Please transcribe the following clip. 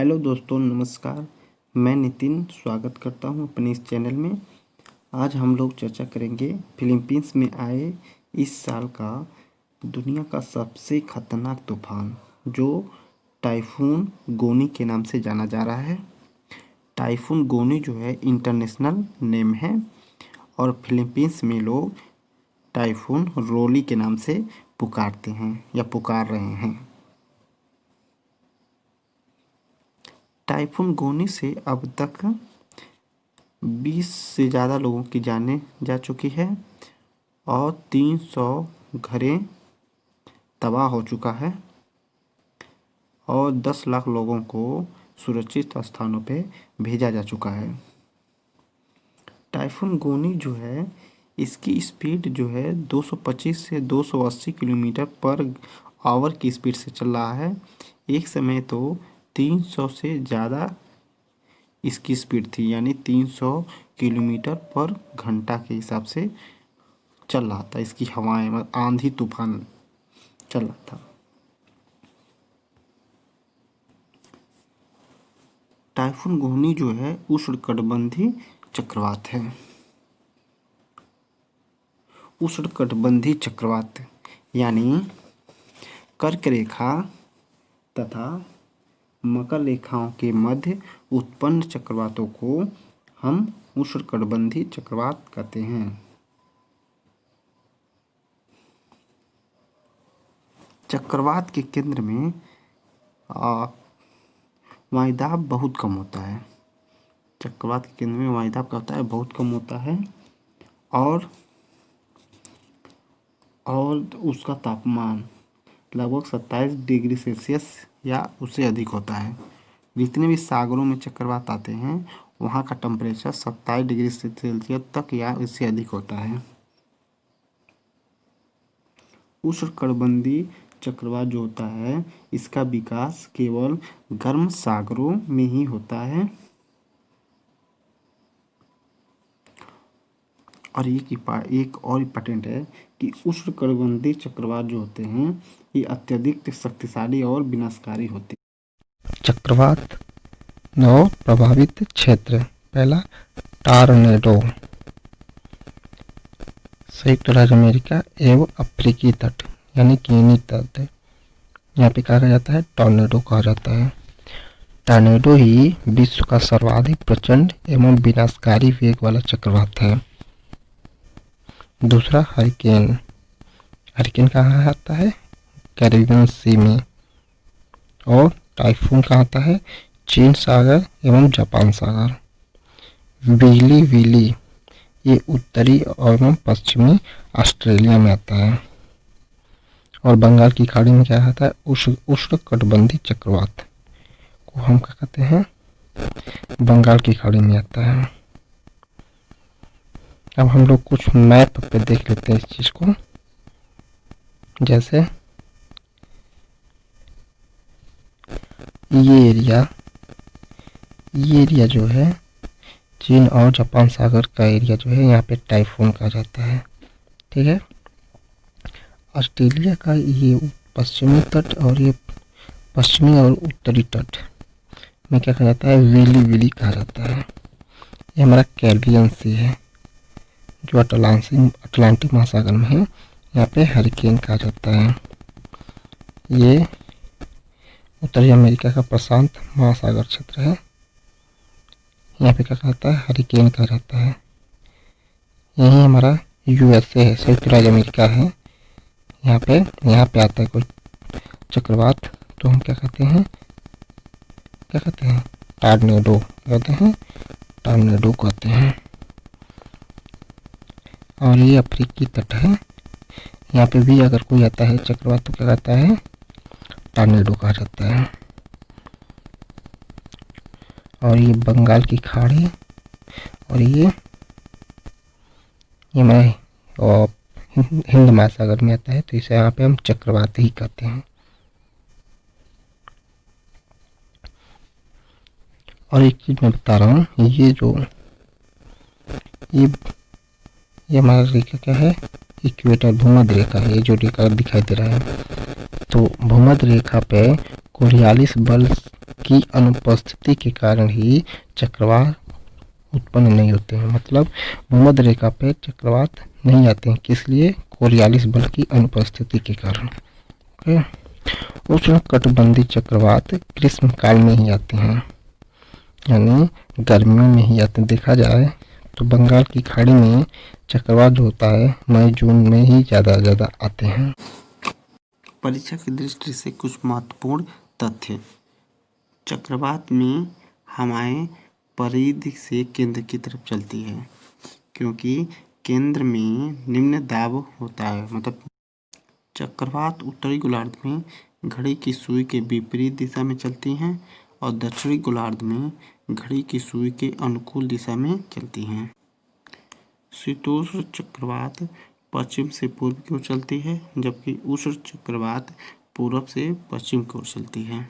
Hello दोस्तों, नमस्कार। मैं नितिन स्वागत करता हूं अपने इस चैनल में। आज हम लोग चर्चा करेंगे फिलीपींस में आए इस साल का दुनिया का सबसे खतरनाक तूफान, जो टाइफून गोनी के नाम से जाना जा रहा है। टाइफून गोनी जो है इंटरनेशनल नेम है और फिलीपींस में लोग टाइफून रोली के नाम से पुकारते हैं या पुकार रहे हैं। टाइफून गोनी से अब तक 20 से ज़्यादा लोगों की जानें जा चुकी है और 300 घरें तबाह हो चुका है और 10 लाख लोगों को सुरक्षित स्थानों पे भेजा जा चुका है। टाइफून गोनी जो है, इसकी स्पीड जो है 225 से 280 किलोमीटर पर आवर की स्पीड से चल रहा है। एक समय तो 300 से ज़्यादा इसकी स्पीड थी, यानी 300 किलोमीटर पर घंटा के हिसाब से चल रहा था। इसकी हवाएं, आंधी तूफान चल रहा था। टाइफून गोनी जो है उष्णकटिबंधीय चक्रवात है। उष्णकटिबंधीय चक्रवात यानी कर्क रेखा तथा मकर रेखाओं के मध्य उत्पन्न चक्रवातों को हम उष्णकटिबंधीय चक्रवात कहते हैं। चक्रवात के केंद्र में वायुदाब बहुत कम होता है। चक्रवात के केंद्र में वायुदाब क्या होता है? बहुत कम होता है और उसका तापमान लगभग 27 डिग्री सेल्सियस या उससे अधिक होता है। जितने भी सागरों में चक्रवात आते हैं वहाँ का टेम्परेचर 27 डिग्री सेल्सियस तक या इससे अधिक होता है। उष्णकटिबंधीय चक्रवात जो होता है, इसका विकास केवल गर्म सागरों में ही होता है और एक और इम्पोर्टेंट है कि उष्णकटिबंधीय चक्रवात जो होते हैं ये अत्यधिक शक्तिशाली और विनाशकारी होते हैं। चक्रवात और प्रभावित क्षेत्र। पहला, टॉर्नेडो। संयुक्त राज्य अमेरिका एवं अफ्रीकी तट यानी कीनी तट, यहाँ पे कहा जाता है टॉर्नेडो कहा जाता है। टॉर्नेडो ही विश्व का सर्वाधिक प्रचंड एवं विनाशकारी वेग वाला चक्रवात है। दूसरा, हरिकेन। हरिकेन कहाँ आता है? कैरिबियन सी में। और टाइफून कहाँ आता है? चीन सागर एवं जापान सागर। बिजली विली, ये उत्तरी एवं पश्चिमी ऑस्ट्रेलिया में आता है। और बंगाल की खाड़ी में क्या आता है? उष्णकटिबंधीय चक्रवात को हम क्या कहते हैं? बंगाल की खाड़ी में आता है। अब हम लोग कुछ मैप पे देख लेते हैं इस चीज को। जैसे ये एरिया जो है चीन और जापान सागर का एरिया जो है, यहाँ पे टाइफून कहा जाता है। ठीक है। ऑस्ट्रेलिया का ये पश्चिमी तट और ये पश्चिमी और उत्तरी तट में क्या कहा जाता है? विली कहा जाता है। ये हमारा कैरिबियन सी है जो अटलांटिक महासागर में है। यहाँ पे हरिकेन कहा जाता है। ये उत्तरी अमेरिका का प्रशांत महासागर क्षेत्र है। यहाँ पे क्या कहता है? हरिकेन कहा जाता है। यही हमारा यूएसए है, संयुक्त राज्य अमेरिका है। यहाँ पे आता है कोई चक्रवात तो हम क्या कहते हैं? टॉर्नेडो कहते हैं। टॉर्नेडो कहते हैं। और ये अफ्रीकी तट है। यहाँ पे भी अगर कोई आता है चक्रवात तो क्या कहता है? टॉर्नेडो कहा जाता है। और ये बंगाल की खाड़ी और ये मैं हिंद महासागर में आता है, तो इसे यहाँ पे हम चक्रवात ही कहते हैं। और एक चीज मैं बता रहा हूँ, ये हमारा रेखा क्या है? इक्वेटर, भूमध्य रेखा है। ये जो रेखा दिखाई दे रहा है, तो भूमध्य रेखा पे कोरियालिस बल की अनुपस्थिति के कारण ही चक्रवात उत्पन्न नहीं होते हैं। मतलब भूमध्य रेखा पे चक्रवात नहीं आते हैं, किस लिए? कोरियालिस बल की अनुपस्थिति के कारण। ओके। उष्णकटिबंधीय चक्रवात ग्रीष्म काल में ही आते हैं, यानी गर्मियों में ही आते हैं। देखा जाए तो बंगाल की खाड़ी में चक्रवात जो होता है मई जून में ही ज़्यादा आते हैं। परीक्षा की दृष्टि से कुछ महत्वपूर्ण तथ्य। चक्रवात में हवाएं परिधि से केंद्र की तरफ चलती है, क्योंकि केंद्र में निम्न दाब होता है। मतलब चक्रवात उत्तरी गोलार्ध में घड़ी की सुई के विपरीत दिशा में चलती हैं और दक्षिणी गोलार्ध में घड़ी की सुई के अनुकूल दिशा में चलती हैं। शीतोष्ण चक्रवात पश्चिम से पूर्व की ओर चलती है, जबकि उष्ण चक्रवात पूर्व से पश्चिम की ओर चलती है।